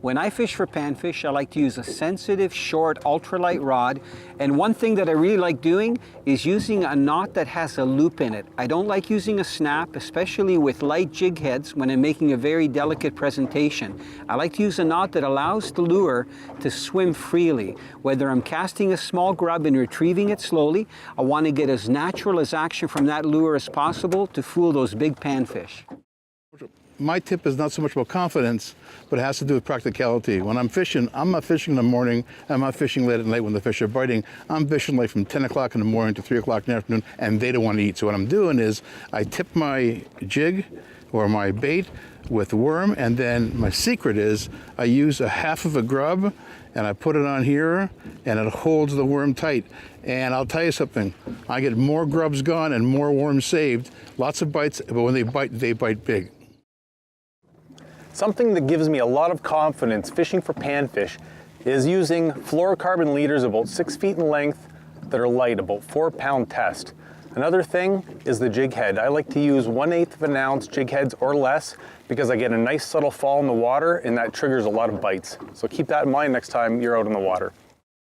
When I fish for panfish, I like to use a sensitive, short, ultralight rod. And one thing that I really like doing is using a knot that has a loop in it. I don't like using a snap, especially with light jig heads when I'm making a very delicate presentation. I like to use a knot that allows the lure to swim freely. Whether I'm casting a small grub and retrieving it slowly, I want to get as natural as action from that lure as possible to fool those big panfish. My tip is not so much about confidence, but it has to do with practicality. When I'm fishing, I'm not fishing in the morning, I'm not fishing late at night when the fish are biting. I'm fishing like from 10 o'clock in the morning to 3 o'clock in the afternoon, and they don't want to eat. So what I'm doing is I tip my jig or my bait with worm, and then my secret is I use a half of a grub and I put it on here and it holds the worm tight. And I'll tell you something, I get more grubs gone and more worms saved, lots of bites, but when they bite big. Something that gives me a lot of confidence fishing for panfish is using fluorocarbon leaders about 6 feet in length that are light, about 4-pound test. Another thing is the jig head. I like to use 1/8 of an ounce jig heads or less because I get a nice subtle fall in the water and that triggers a lot of bites. So keep that in mind next time you're out in the water.